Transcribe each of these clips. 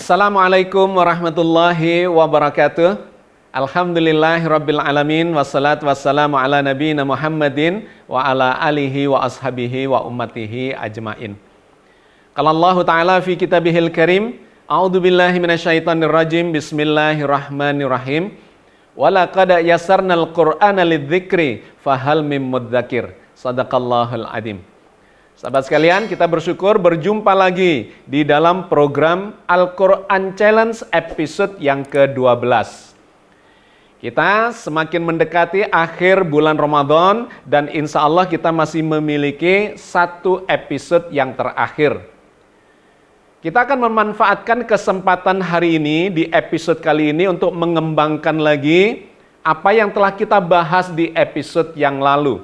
Assalamualaikum warahmatullahi wabarakatuh. Alhamdulillahirabbil alamin wassalatu wassalamu ala nabiyina Muhammadin wa ala alihi wa ashabihi wa ummatihi ajmain. Qala Allah Ta'ala fi kitabihil karim, a'udzu billahi minasyaitonir rajim, bismillahirrahmanirrahim. Wa laqad yassarnal Qur'ana lidzikri fahal mim mudzakir. Shadaqallahul adzim. Sahabat sekalian, kita bersyukur berjumpa lagi di dalam program Al-Quran Challenge episode yang ke-12. Kita semakin mendekati akhir bulan Ramadan dan insya Allah kita masih memiliki satu episode yang terakhir. Kita akan memanfaatkan kesempatan hari ini di episode kali ini untuk mengembangkan lagi apa yang telah kita bahas di episode yang lalu.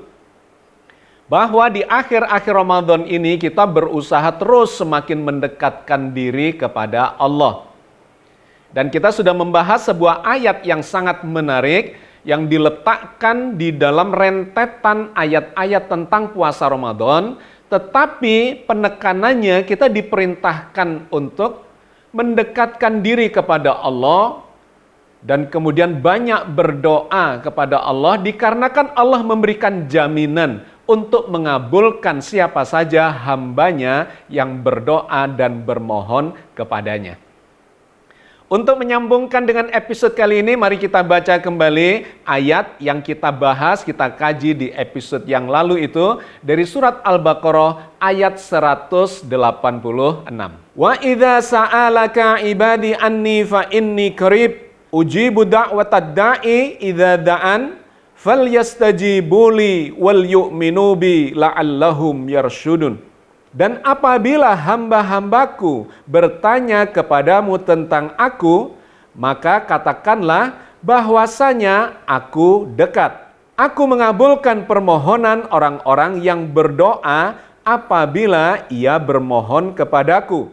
Bahwa di akhir-akhir Ramadan ini kita berusaha terus semakin mendekatkan diri kepada Allah. Dan kita sudah membahas sebuah ayat yang sangat menarik yang diletakkan di dalam rentetan ayat-ayat tentang puasa Ramadan, tetapi penekanannya kita diperintahkan untuk mendekatkan diri kepada Allah dan kemudian banyak berdoa kepada Allah dikarenakan Allah memberikan jaminan untuk mengabulkan siapa saja hambanya yang berdoa dan bermohon kepadanya. Untuk menyambungkan dengan episode kali ini, mari kita baca kembali ayat yang kita bahas, kita kaji di episode yang lalu itu dari surat Al-Baqarah ayat 186. Wa idza sa'alaka ibadi anni fa inni qarib ujibu da'watad da'i idza da'an falyastajibuli wal yu'minu bi la'allahum yarsyudun. Dan apabila hamba-hambaku bertanya kepadamu tentang aku, maka katakanlah bahwasanya aku dekat. Aku mengabulkan permohonan orang-orang yang berdoa apabila ia bermohon kepadaku.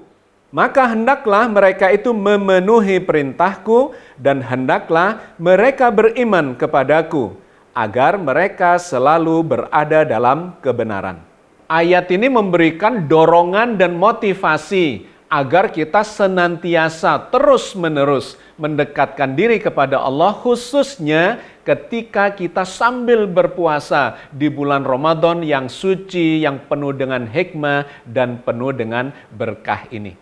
Maka hendaklah mereka itu memenuhi perintahku dan hendaklah mereka beriman kepadaku, agar mereka selalu berada dalam kebenaran. Ayat ini memberikan dorongan dan motivasi agar kita senantiasa terus-menerus mendekatkan diri kepada Allah, khususnya ketika kita sambil berpuasa di bulan Ramadan yang suci, yang penuh dengan hikmah dan penuh dengan berkah ini.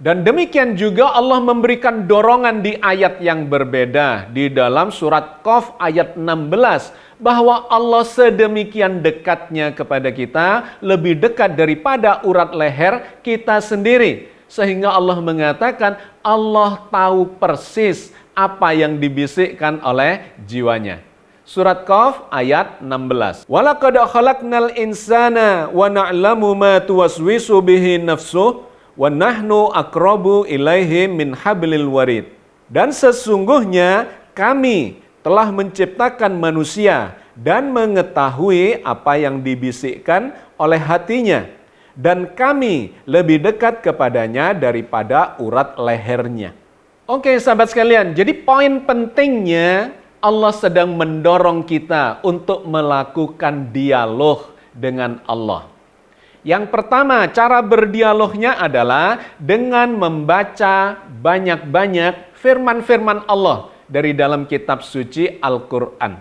Dan demikian juga Allah memberikan dorongan di ayat yang berbeda di dalam surat Qaf ayat 16 bahwa Allah sedemikian dekatnya kepada kita, lebih dekat daripada urat leher kita sendiri. Sehingga Allah mengatakan Allah tahu persis apa yang dibisikkan oleh jiwanya. Surat Qaf ayat 16. Walaqad khalaqnal insana wa na'lamu ma tuwaswisu bihi nafsuh wa nahnu aqrabu ilaihi min hablil warid. Dan sesungguhnya kami telah menciptakan manusia dan mengetahui apa yang dibisikkan oleh hatinya, dan kami lebih dekat kepadanya daripada urat lehernya. Oke sahabat sekalian, jadi poin pentingnya Allah sedang mendorong kita untuk melakukan dialog dengan Allah. Yang pertama, cara berdialognya adalah dengan membaca banyak-banyak firman-firman Allah dari dalam kitab suci Al-Quran.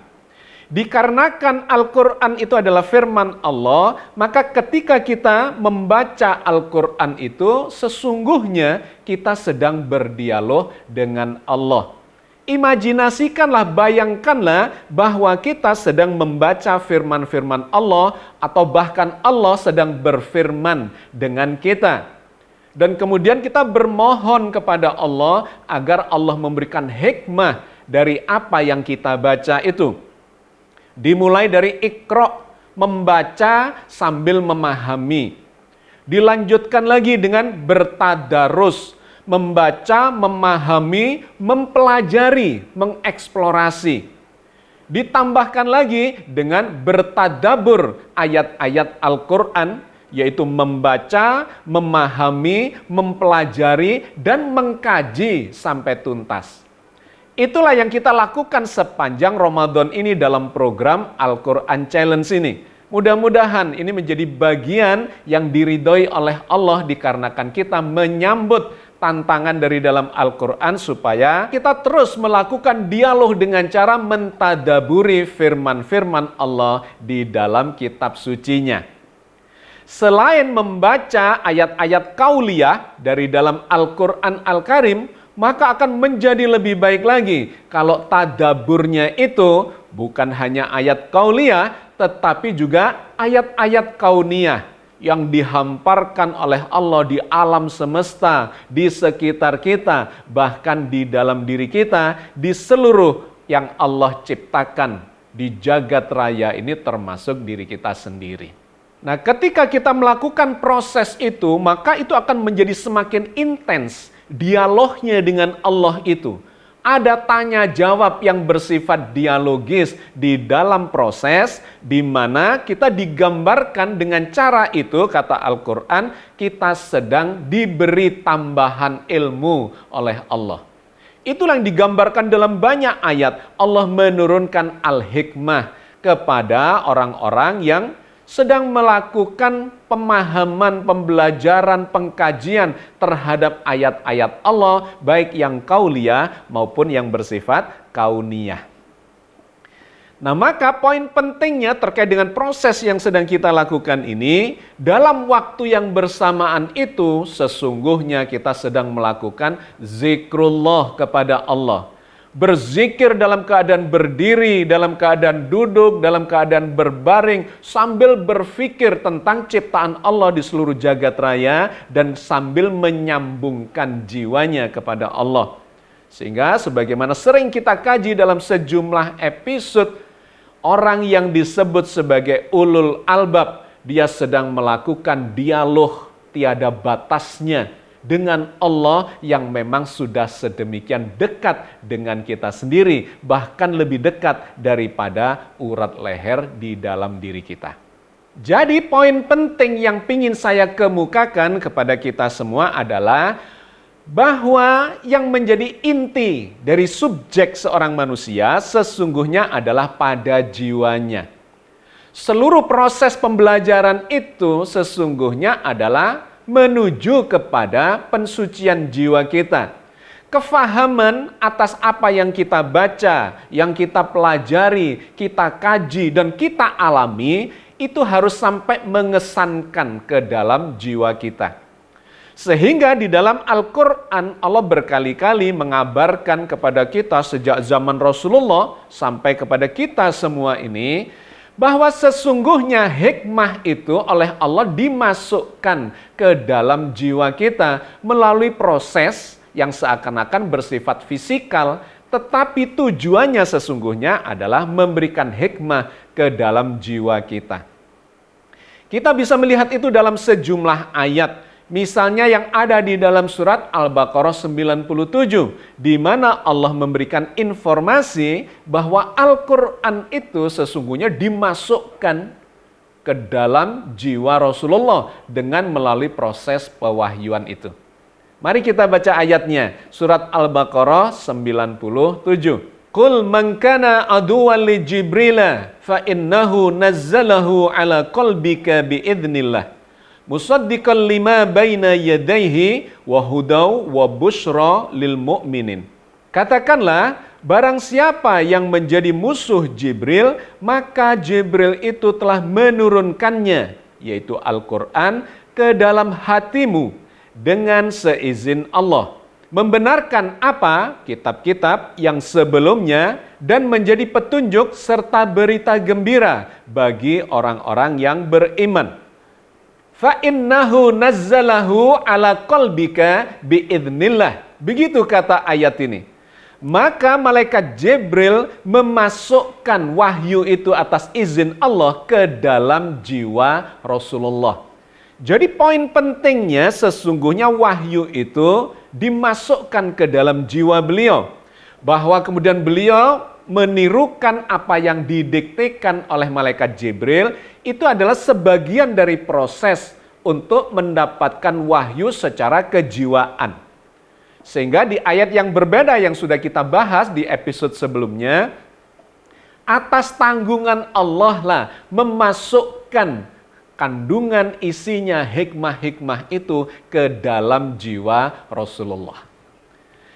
Dikarenakan Al-Quran itu adalah firman Allah, maka ketika kita membaca Al-Quran itu, sesungguhnya kita sedang berdialog dengan Allah. Imajinasikanlah, bayangkanlah bahwa kita sedang membaca firman-firman Allah atau bahkan Allah sedang berfirman dengan kita. Dan kemudian kita bermohon kepada Allah agar Allah memberikan hikmah dari apa yang kita baca itu. Dimulai dari Iqra, membaca sambil memahami. Dilanjutkan lagi dengan bertadarus, membaca, memahami, mempelajari, mengeksplorasi. Ditambahkan lagi dengan bertadabur ayat-ayat Al-Quran, yaitu membaca, memahami, mempelajari, dan mengkaji sampai tuntas. Itulah yang kita lakukan sepanjang Ramadan ini dalam program Al-Quran Challenge ini. Mudah-mudahan ini menjadi bagian yang diridhoi oleh Allah dikarenakan kita menyambut tantangan dari dalam Al-Quran supaya kita terus melakukan dialog dengan cara mentadaburi firman-firman Allah di dalam kitab sucinya. Selain membaca ayat-ayat kauliyah dari dalam Al-Quran Al-Karim, maka akan menjadi lebih baik lagi kalau tadaburnya itu bukan hanya ayat kauliyah, tetapi juga ayat-ayat kauniyah yang dihamparkan oleh Allah di alam semesta, di sekitar kita, bahkan di dalam diri kita, di seluruh yang Allah ciptakan di jagat raya ini termasuk diri kita sendiri. Nah, ketika kita melakukan proses itu, maka itu akan menjadi semakin intens dialognya dengan Allah itu. Ada tanya jawab yang bersifat dialogis di dalam proses di mana kita digambarkan dengan cara itu, kata Al-Quran, kita sedang diberi tambahan ilmu oleh Allah. Itulah yang digambarkan dalam banyak ayat. Allah menurunkan al-hikmah kepada orang-orang yang sedang melakukan pemahaman, pembelajaran, pengkajian terhadap ayat-ayat Allah, baik yang kauliyah maupun yang bersifat kauniyah. Nah, maka poin pentingnya terkait dengan proses yang sedang kita lakukan ini, dalam waktu yang bersamaan itu, sesungguhnya kita sedang melakukan zikrullah kepada Allah. Berzikir dalam keadaan berdiri, dalam keadaan duduk, dalam keadaan berbaring, sambil berpikir tentang ciptaan Allah di seluruh jagat raya dan sambil menyambungkan jiwanya kepada Allah. Sehingga sebagaimana sering kita kaji dalam sejumlah episode, orang yang disebut sebagai ulul albab, dia sedang melakukan dialog tiada batasnya dengan Allah yang memang sudah sedemikian dekat dengan kita sendiri, bahkan lebih dekat daripada urat leher di dalam diri kita. Jadi poin penting yang ingin saya kemukakan kepada kita semua adalah bahwa yang menjadi inti dari subjek seorang manusia sesungguhnya adalah pada jiwanya. Seluruh proses pembelajaran itu sesungguhnya adalah menuju kepada pensucian jiwa kita. Kefahaman atas apa yang kita baca, yang kita pelajari, kita kaji, dan kita alami, itu harus sampai mengesankan ke dalam jiwa kita. Sehingga di dalam Al-Quran Allah berkali-kali mengabarkan kepada kita sejak zaman Rasulullah sampai kepada kita semua ini, bahwa sesungguhnya hikmah itu oleh Allah dimasukkan ke dalam jiwa kita melalui proses yang seakan-akan bersifat fisikal, tetapi tujuannya sesungguhnya adalah memberikan hikmah ke dalam jiwa kita. Kita bisa melihat itu dalam sejumlah ayat. Misalnya yang ada di dalam surat Al-Baqarah 97, di mana Allah memberikan informasi bahwa Al-Quran itu sesungguhnya dimasukkan ke dalam jiwa Rasulullah dengan melalui proses pewahyuan itu. Mari kita baca ayatnya, surat Al-Baqarah 97. Qul man kana aduwwan li Jibrila fa innahu nazzalahu ala qalbika biidznillah. Musaddiqan lima baina yadayhi wa hudaw wa busyra lil mu'minin. Katakanlah, barang siapa yang menjadi musuh Jibril, maka Jibril itu telah menurunkannya, yaitu Al-Quran, ke dalam hatimu dengan seizin Allah. Membenarkan apa? Kitab-kitab yang sebelumnya dan menjadi petunjuk serta berita gembira bagi orang-orang yang beriman. Fa'innahu nazzalahu ala qalbika biidznillah. Begitu kata ayat ini. Maka malaikat Jibril memasukkan wahyu itu atas izin Allah ke dalam jiwa Rasulullah. Jadi poin pentingnya sesungguhnya wahyu itu dimasukkan ke dalam jiwa beliau. Bahwa kemudian beliau menirukan apa yang didiktekan oleh malaikat Jibril, itu adalah sebagian dari proses untuk mendapatkan wahyu secara kejiwaan. Sehingga di ayat yang berbeda yang sudah kita bahas di episode sebelumnya, atas tanggungan Allah lah memasukkan kandungan isinya hikmah-hikmah itu ke dalam jiwa Rasulullah.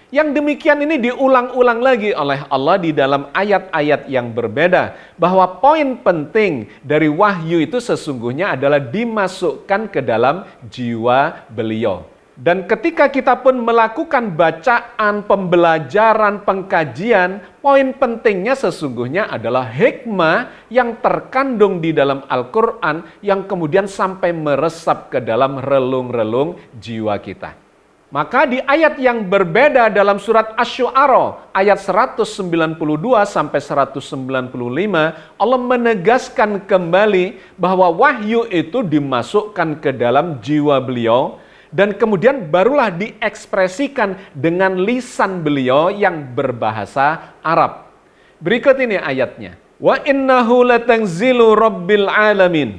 Yang demikian ini diulang-ulang lagi oleh Allah di dalam ayat-ayat yang berbeda, bahwa poin penting dari wahyu itu sesungguhnya adalah dimasukkan ke dalam jiwa beliau. Dan ketika kita pun melakukan bacaan, pembelajaran, pengkajian, poin pentingnya sesungguhnya adalah hikmah yang terkandung di dalam Al-Quran yang kemudian sampai meresap ke dalam relung-relung jiwa kita. Maka di ayat yang berbeda dalam surat Asy-Syu'ara ayat 192 sampai 195 Allah menegaskan kembali bahwa wahyu itu dimasukkan ke dalam jiwa beliau dan kemudian barulah diekspresikan dengan lisan beliau yang berbahasa Arab. Berikut ini ayatnya. Wa innahu latanzilu rabbil alamin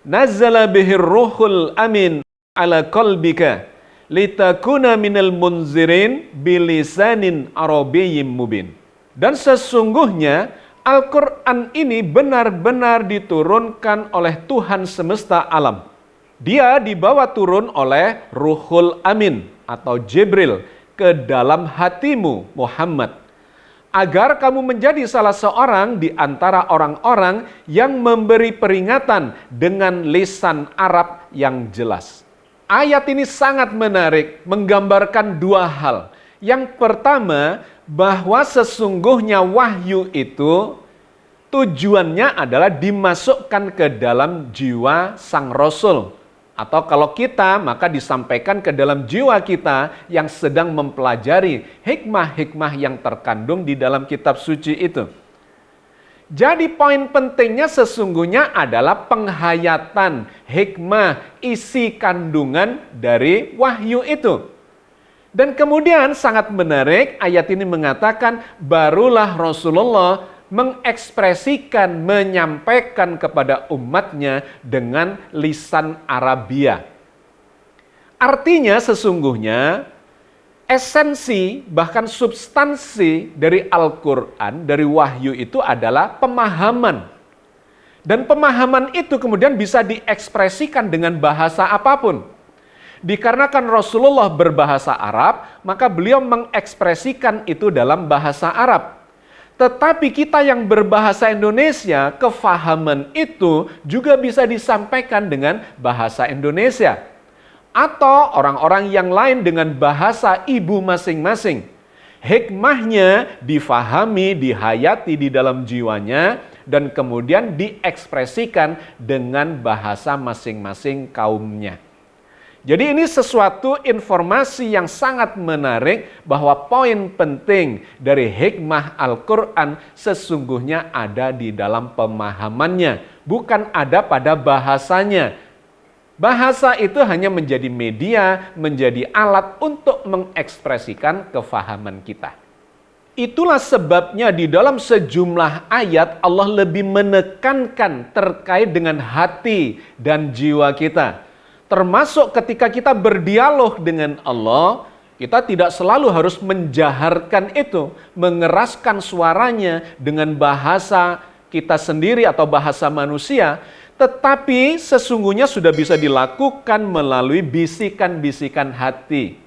nazzala bihir ruhul amin ala qalbika litakuna minal munzirin bilisanin arabiyyin mubin. Dan sesungguhnya Al-Quran ini benar-benar diturunkan oleh Tuhan semesta alam. Dia dibawa turun oleh Ruhul Amin atau Jibril ke dalam hatimu Muhammad, agar kamu menjadi salah seorang di antara orang-orang yang memberi peringatan dengan lisan Arab yang jelas. Ayat ini sangat menarik, menggambarkan dua hal. Yang pertama, bahwa sesungguhnya wahyu itu tujuannya adalah dimasukkan ke dalam jiwa sang Rasul. Atau kalau kita, maka disampaikan ke dalam jiwa kita yang sedang mempelajari hikmah-hikmah yang terkandung di dalam kitab suci itu. Jadi poin pentingnya sesungguhnya adalah penghayatan, hikmah, isi kandungan dari wahyu itu. Dan kemudian sangat menarik, ayat ini mengatakan, barulah Rasulullah mengekspresikan, menyampaikan kepada umatnya dengan lisan Arabia. Artinya sesungguhnya, esensi bahkan substansi dari Al-Quran, dari wahyu itu adalah pemahaman. Dan pemahaman itu kemudian bisa diekspresikan dengan bahasa apapun. Dikarenakan Rasulullah berbahasa Arab, maka beliau mengekspresikan itu dalam bahasa Arab. Tetapi kita yang berbahasa Indonesia, kefahaman itu juga bisa disampaikan dengan bahasa Indonesia. Atau orang-orang yang lain dengan bahasa ibu masing-masing. Hikmahnya difahami, dihayati di dalam jiwanya, dan kemudian diekspresikan dengan bahasa masing-masing kaumnya. Jadi ini sesuatu informasi yang sangat menarik bahwa poin penting dari hikmah Al-Quran sesungguhnya ada di dalam pemahamannya, bukan ada pada bahasanya. Bahasa itu hanya menjadi media, menjadi alat untuk mengekspresikan kefahaman kita. Itulah sebabnya di dalam sejumlah ayat Allah lebih menekankan terkait dengan hati dan jiwa kita. Termasuk ketika kita berdialog dengan Allah, kita tidak selalu harus menjaharkan itu, mengeraskan suaranya dengan bahasa kita sendiri atau bahasa manusia, tetapi sesungguhnya sudah bisa dilakukan melalui bisikan-bisikan hati,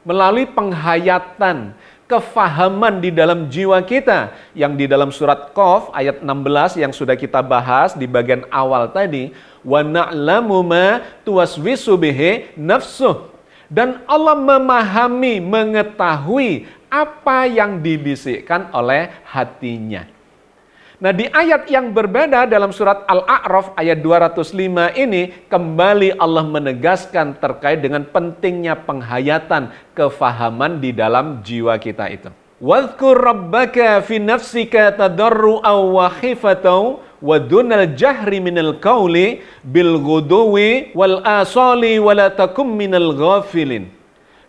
melalui penghayatan, kefahaman di dalam jiwa kita, yang di dalam surat Qaf ayat 16 yang sudah kita bahas di bagian awal tadi, wa na'lamu ma tuwaswisu bihi nafsuh. Dan Allah memahami, mengetahui apa yang dibisikkan oleh hatinya. Nah, di ayat yang berbeda dalam surat Al-A'raf ayat 205 ini kembali Allah menegaskan terkait dengan pentingnya penghayatan, kefahaman di dalam jiwa kita itu. Wadhkur rabbaka fi nafsika tadarru'aw wa khifatan wa dunal jahri minal qawli bil ghuduwi wal asali wa la takum minal ghafilin.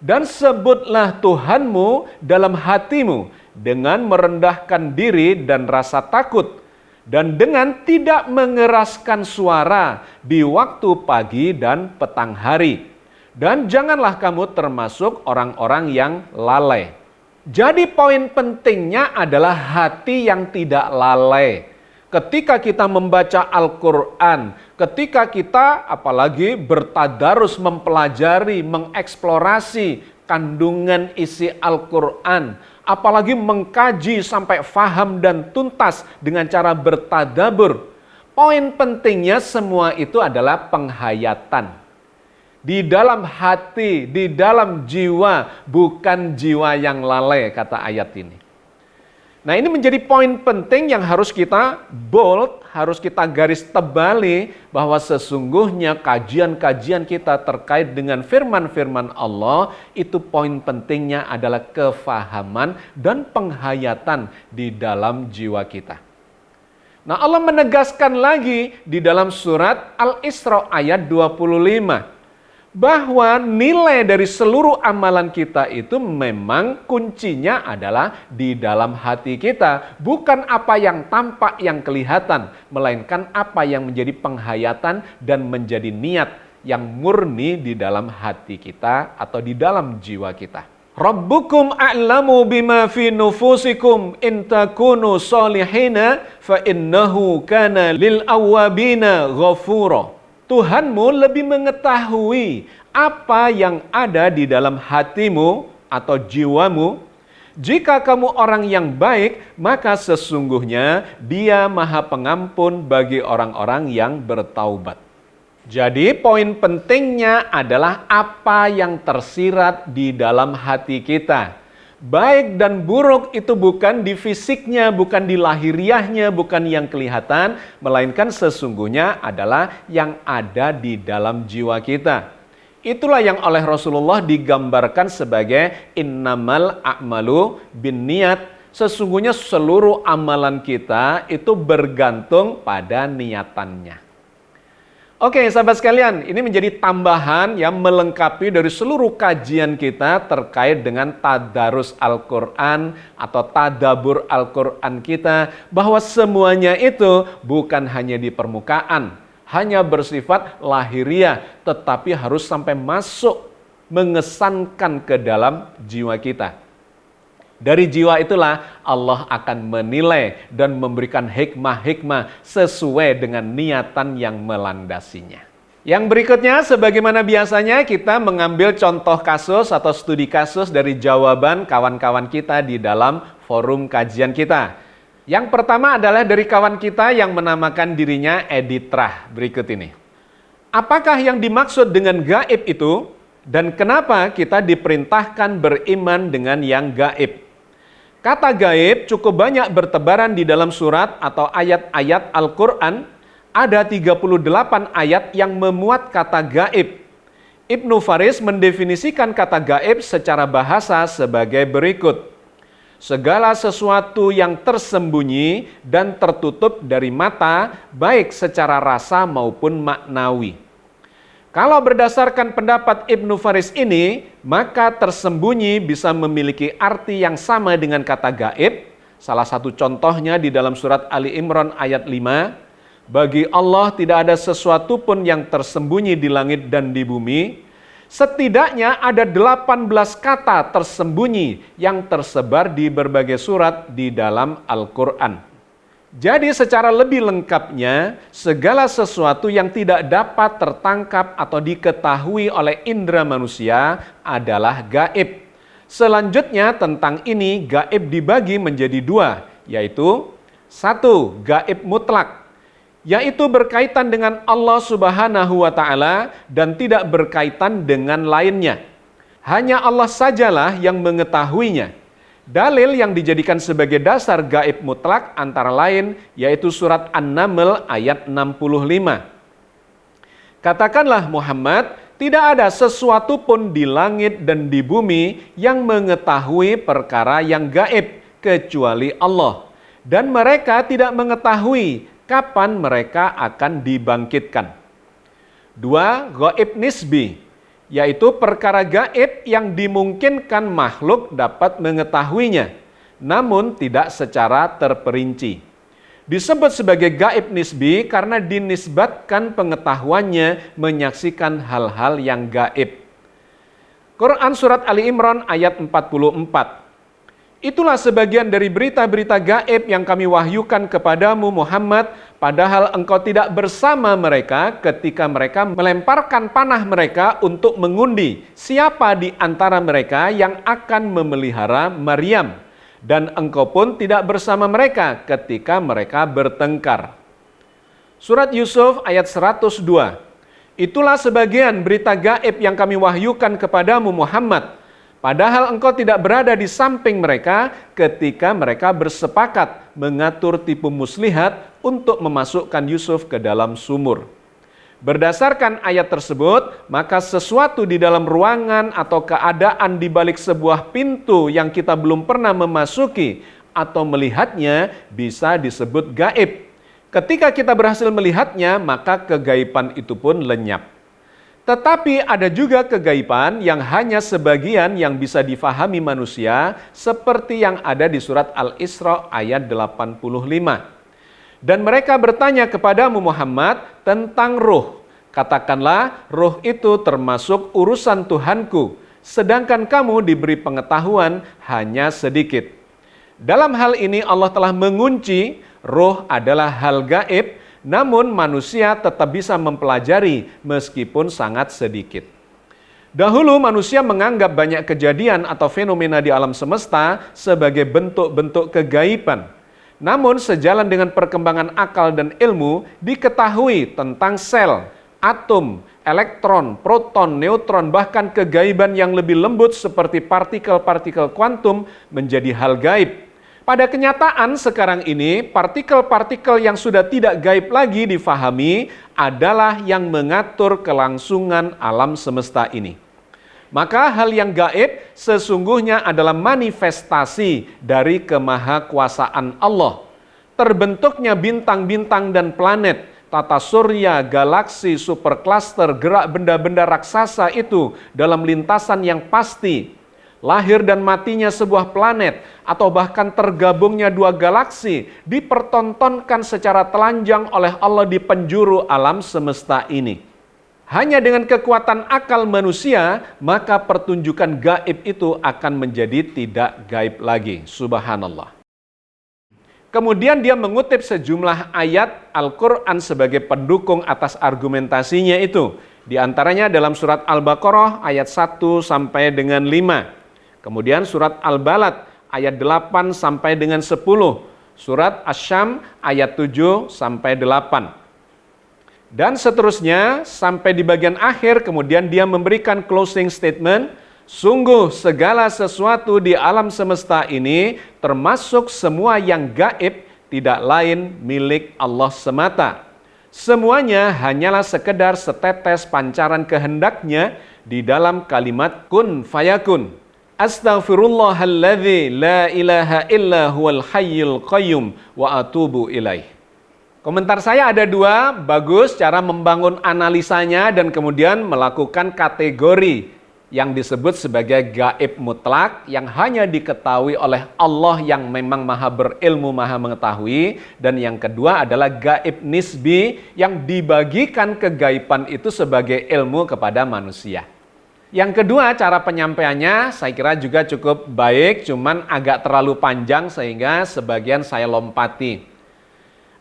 Dan sebutlah Tuhanmu dalam hatimu dengan merendahkan diri dan rasa takut, dan dengan tidak mengeraskan suara di waktu pagi dan petang hari. Dan janganlah kamu termasuk orang-orang yang lalai. Jadi poin pentingnya adalah hati yang tidak lalai. Ketika kita membaca Al-Quran, ketika kita apalagi bertadarus, mempelajari, mengeksplorasi kandungan isi Al-Quran, apalagi mengkaji sampai faham dan tuntas dengan cara bertadabur. Poin pentingnya semua itu adalah penghayatan. Di dalam hati, di dalam jiwa, bukan jiwa yang lalai, kata ayat ini. Nah, ini menjadi poin penting yang harus kita bold, harus kita garis tebali, bahwa sesungguhnya kajian-kajian kita terkait dengan firman-firman Allah, itu poin pentingnya adalah kefahaman dan penghayatan di dalam jiwa kita. Nah, Allah menegaskan lagi di dalam surat Al-Isra ayat 25, bahwa nilai dari seluruh amalan kita itu memang kuncinya adalah di dalam hati kita. Bukan apa yang tampak, yang kelihatan, melainkan apa yang menjadi penghayatan dan menjadi niat yang murni di dalam hati kita atau di dalam jiwa kita. Rabbukum a'lamu bima fi nufusikum in takunu solihina fa innahu kana lil awwabina ghafura. Tuhanmu lebih mengetahui apa yang ada di dalam hatimu atau jiwamu. Jika kamu orang yang baik, maka sesungguhnya Dia Maha Pengampun bagi orang-orang yang bertaubat. Jadi poin pentingnya adalah apa yang tersirat di dalam hati kita. Baik dan buruk itu bukan di fisiknya, bukan di lahiriahnya, bukan yang kelihatan, melainkan sesungguhnya adalah yang ada di dalam jiwa kita. Itulah yang oleh Rasulullah digambarkan sebagai innamal a'malu binniyat. Sesungguhnya seluruh amalan kita itu bergantung pada niatannya. Oke, sahabat sekalian, ini menjadi tambahan yang melengkapi dari seluruh kajian kita terkait dengan tadarus Al-Quran atau tadabur Al-Quran kita, bahwa semuanya itu bukan hanya di permukaan, hanya bersifat lahiriah, tetapi harus sampai masuk, mengesankan ke dalam jiwa kita. Dari jiwa itulah Allah akan menilai dan memberikan hikmah-hikmah sesuai dengan niatan yang melandasinya. Yang berikutnya, sebagaimana biasanya kita mengambil contoh kasus atau studi kasus dari jawaban kawan-kawan kita di dalam forum kajian kita. Yang pertama adalah dari kawan kita yang menamakan dirinya Editrah. Berikut ini. Apakah yang dimaksud dengan gaib itu dan kenapa kita diperintahkan beriman dengan yang gaib? Kata gaib cukup banyak bertebaran di dalam surat atau ayat-ayat Al-Quran. Ada 38 ayat yang memuat kata gaib. Ibnu Faris mendefinisikan kata gaib secara bahasa sebagai berikut. Segala sesuatu yang tersembunyi dan tertutup dari mata, baik secara rasa maupun maknawi. Kalau berdasarkan pendapat Ibnu Faris ini, maka tersembunyi bisa memiliki arti yang sama dengan kata gaib. Salah satu contohnya di dalam surat Ali Imran ayat 5. Bagi Allah tidak ada sesuatu pun yang tersembunyi di langit dan di bumi. Setidaknya ada 18 kata tersembunyi yang tersebar di berbagai surat di dalam Al-Quran. Jadi secara lebih lengkapnya, segala sesuatu yang tidak dapat tertangkap atau diketahui oleh indera manusia adalah gaib. Selanjutnya tentang ini gaib dibagi menjadi dua, yaitu satu, gaib mutlak, yaitu berkaitan dengan Allah Subhanahu wa Ta'ala dan tidak berkaitan dengan lainnya. Hanya Allah sajalah yang mengetahuinya. Dalil yang dijadikan sebagai dasar gaib mutlak antara lain yaitu surat An-Naml ayat 65. Katakanlah Muhammad, tidak ada sesuatu pun di langit dan di bumi yang mengetahui perkara yang gaib kecuali Allah. Dan mereka tidak mengetahui kapan mereka akan dibangkitkan. Dua, gaib nisbi, yaitu perkara gaib yang dimungkinkan makhluk dapat mengetahuinya. namun tidak secara terperinci. Disebut sebagai gaib nisbi karena dinisbatkan pengetahuannya menyaksikan hal-hal yang gaib. Quran Surat Ali Imran ayat 44. Itulah sebagian dari berita-berita gaib yang kami wahyukan kepadamu Muhammad, padahal engkau tidak bersama mereka ketika mereka melemparkan panah mereka untuk mengundi siapa di antara mereka yang akan memelihara Maryam. Dan engkau pun tidak bersama mereka ketika mereka bertengkar. Surat Yusuf ayat 102. Itulah sebagian berita gaib yang kami wahyukan kepadamu Muhammad, padahal engkau tidak berada di samping mereka ketika mereka bersepakat mengatur tipu muslihat untuk memasukkan Yusuf ke dalam sumur. Berdasarkan ayat tersebut, maka sesuatu di dalam ruangan atau keadaan di balik sebuah pintu yang kita belum pernah memasuki atau melihatnya bisa disebut gaib. Ketika kita berhasil melihatnya, maka kegaiban itu pun lenyap. Tetapi ada juga kegaiban yang hanya sebagian yang bisa difahami manusia, seperti yang ada di surat Al-Isra ayat 85. Dan mereka bertanya kepadamu Muhammad tentang ruh. Katakanlah, ruh itu termasuk urusan Tuhanku, sedangkan kamu diberi pengetahuan hanya sedikit. Dalam hal ini Allah telah mengunci, ruh adalah hal gaib, namun manusia tetap bisa mempelajari meskipun sangat sedikit. Dahulu manusia menganggap banyak kejadian atau fenomena di alam semesta sebagai bentuk-bentuk kegaiban. Namun sejalan dengan perkembangan akal dan ilmu, diketahui tentang sel, atom, elektron, proton, neutron, bahkan kegaiban yang lebih lembut seperti partikel-partikel kuantum menjadi hal gaib. Pada kenyataan sekarang ini, partikel-partikel yang sudah tidak gaib lagi difahami adalah yang mengatur kelangsungan alam semesta ini. Maka hal yang gaib sesungguhnya adalah manifestasi dari kemahakuasaan Allah. Terbentuknya bintang-bintang dan planet, tata surya, galaksi, supercluster, gerak benda-benda raksasa itu dalam lintasan yang pasti. Lahir dan matinya sebuah planet atau bahkan tergabungnya dua galaksi dipertontonkan secara telanjang oleh Allah di penjuru alam semesta ini. Hanya dengan kekuatan akal manusia, maka pertunjukan gaib itu akan menjadi tidak gaib lagi. Subhanallah. Kemudian dia mengutip sejumlah ayat Al-Quran sebagai pendukung atas argumentasinya itu. Di antaranya dalam surat Al-Baqarah ayat 1 sampai dengan 5. Kemudian surat Al-Balad ayat 8 sampai dengan 10. Surat Asy-Syam ayat 7 sampai 8. Dan seterusnya sampai di bagian akhir kemudian dia memberikan closing statement. Sungguh segala sesuatu di alam semesta ini termasuk semua yang gaib tidak lain milik Allah semata. Semuanya hanyalah sekedar setetes pancaran kehendaknya di dalam kalimat kun fayakun. Astaghfirullahalladzi la ilaha illa huwal hayyul qayyum wa atubu ilaih. Komentar saya ada dua, bagus cara membangun analisanya dan kemudian melakukan kategori yang disebut sebagai gaib mutlak yang hanya diketahui oleh Allah yang memang maha berilmu, maha mengetahui. Dan yang kedua adalah gaib nisbi yang dibagikan kegaiban itu sebagai ilmu kepada manusia. Yang kedua, cara penyampaiannya saya kira juga cukup baik, cuman agak terlalu panjang sehingga sebagian saya lompati.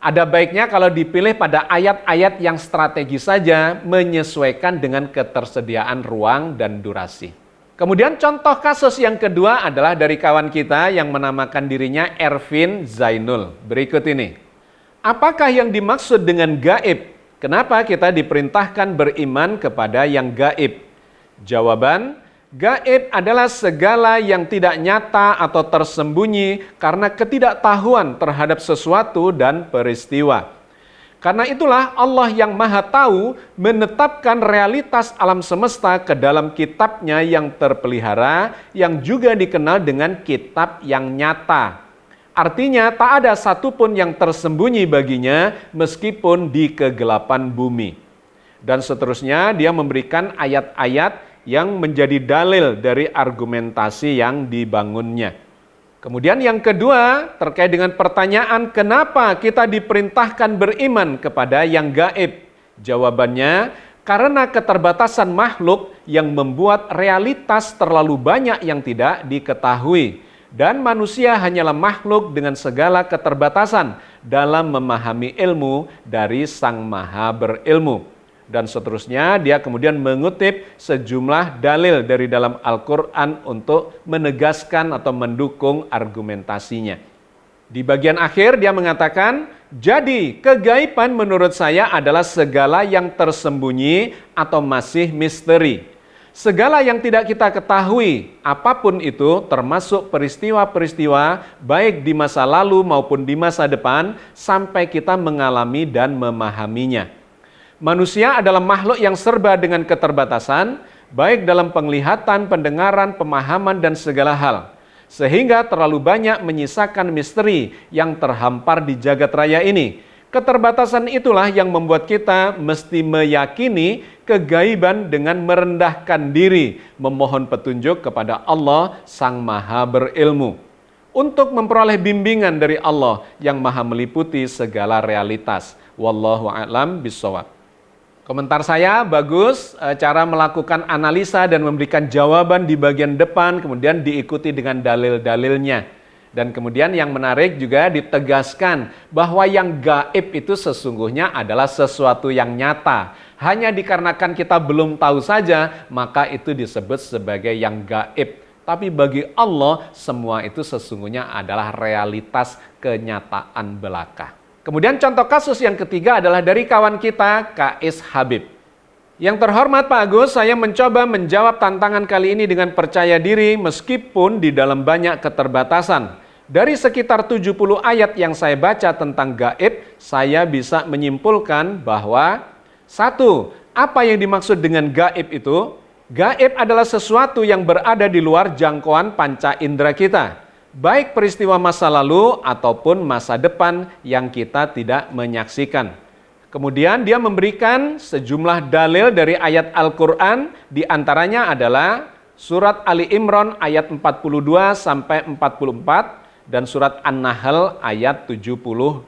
Ada baiknya kalau dipilih pada ayat-ayat yang strategis saja, menyesuaikan dengan ketersediaan ruang dan durasi. Kemudian contoh kasus yang kedua adalah dari kawan kita yang menamakan dirinya Ervin Zainul. Berikut ini. Apakah yang dimaksud dengan gaib? Kenapa kita diperintahkan beriman kepada yang gaib? Jawaban, gaib adalah segala yang tidak nyata atau tersembunyi karena ketidaktahuan terhadap sesuatu dan peristiwa. Karena itulah Allah yang maha tahu menetapkan realitas alam semesta ke dalam kitabnya yang terpelihara, yang juga dikenal dengan kitab yang nyata. Artinya tak ada satupun yang tersembunyi baginya meskipun di kegelapan bumi. Dan seterusnya dia memberikan ayat-ayat yang menjadi dalil dari argumentasi yang dibangunnya. Kemudian yang kedua, terkait dengan pertanyaan kenapa kita diperintahkan beriman kepada yang gaib. Jawabannya, karena keterbatasan makhluk yang membuat realitas terlalu banyak yang tidak diketahui. Dan manusia hanyalah makhluk dengan segala keterbatasan dalam memahami ilmu dari Sang Maha Berilmu. Dan seterusnya, dia kemudian mengutip sejumlah dalil dari dalam Al-Quran untuk menegaskan atau mendukung argumentasinya. Di bagian akhir dia mengatakan, jadi kegaiban menurut saya adalah segala yang tersembunyi atau masih misteri. Segala yang tidak kita ketahui, apapun itu, termasuk peristiwa-peristiwa baik di masa lalu maupun di masa depan, sampai kita mengalami dan memahaminya. Manusia adalah makhluk yang serba dengan keterbatasan, baik dalam penglihatan, pendengaran, pemahaman, dan segala hal. Sehingga terlalu banyak menyisakan misteri yang terhampar di jagat raya ini. Keterbatasan itulah yang membuat kita mesti meyakini kegaiban dengan merendahkan diri, memohon petunjuk kepada Allah Sang Maha Berilmu. Untuk memperoleh bimbingan dari Allah yang maha meliputi segala realitas. Wallahu a'lam bishawab. Komentar saya bagus, cara melakukan analisa dan memberikan jawaban di bagian depan, kemudian diikuti dengan dalil-dalilnya. Dan kemudian yang menarik juga ditegaskan bahwa yang gaib itu sesungguhnya adalah sesuatu yang nyata. Hanya dikarenakan kita belum tahu saja, maka itu disebut sebagai yang gaib. Tapi bagi Allah, semua itu sesungguhnya adalah realitas kenyataan belaka. Kemudian contoh kasus yang ketiga adalah dari kawan kita, Kais Habib. Yang terhormat Pak Agus, saya mencoba menjawab tantangan kali ini dengan percaya diri meskipun di dalam banyak keterbatasan. Dari sekitar 70 ayat yang saya baca tentang gaib, saya bisa menyimpulkan bahwa satu, apa yang dimaksud dengan gaib itu? Gaib adalah sesuatu yang berada di luar jangkauan panca indera kita. Baik peristiwa masa lalu ataupun masa depan yang kita tidak menyaksikan. Kemudian dia memberikan sejumlah dalil dari ayat Al-Quran, di antaranya adalah surat Ali Imran ayat 42 sampai 44 dan surat An-Nahl ayat 77.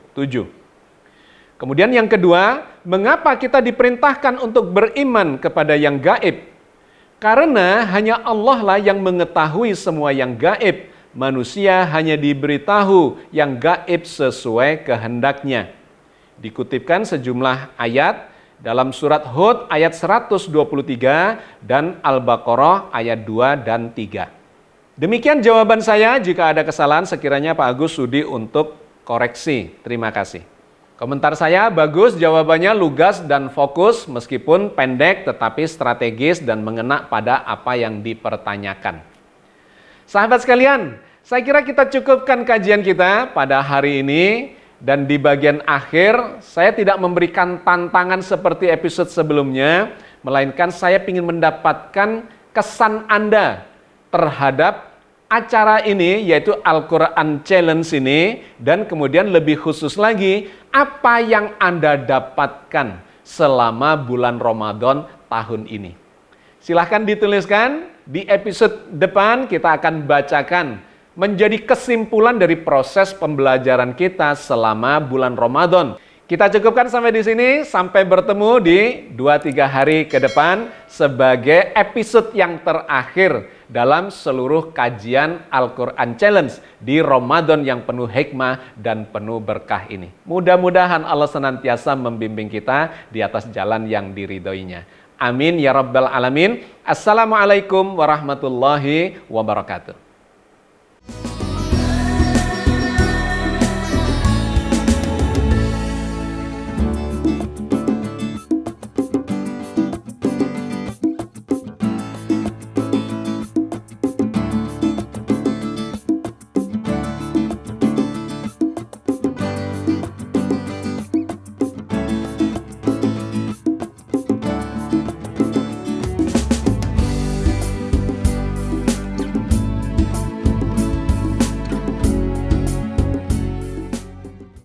Kemudian yang kedua, mengapa kita diperintahkan untuk beriman kepada yang gaib? Karena hanya Allah lah yang mengetahui semua yang gaib. Manusia hanya diberitahu yang gaib sesuai kehendaknya. Dikutipkan sejumlah ayat dalam surat Hud ayat 123 dan Al-Baqarah ayat 2 dan 3. Demikian jawaban saya. Jika ada kesalahan sekiranya Pak Agus sudi untuk koreksi. Terima kasih. Komentar saya bagus, jawabannya lugas dan fokus meskipun pendek tetapi strategis dan mengena pada apa yang dipertanyakan. Sahabat sekalian, saya kira kita cukupkan kajian kita pada hari ini dan di bagian akhir saya tidak memberikan tantangan seperti episode sebelumnya, melainkan saya ingin mendapatkan kesan Anda terhadap acara ini yaitu Al-Quran Challenge ini dan kemudian lebih khusus lagi apa yang Anda dapatkan selama bulan Ramadan tahun ini. Silahkan dituliskan. Di episode depan kita akan bacakan menjadi kesimpulan dari proses pembelajaran kita selama bulan Ramadan. Kita cukupkan sampai di sini, sampai bertemu di 2-3 hari ke depan sebagai episode yang terakhir dalam seluruh kajian Al-Quran Challenge di Ramadan yang penuh hikmah dan penuh berkah ini. Mudah-mudahan Allah senantiasa membimbing kita di atas jalan yang diridhoinya. Amin ya rabbal alamin. Assalamualaikum warahmatullahi wabarakatuh.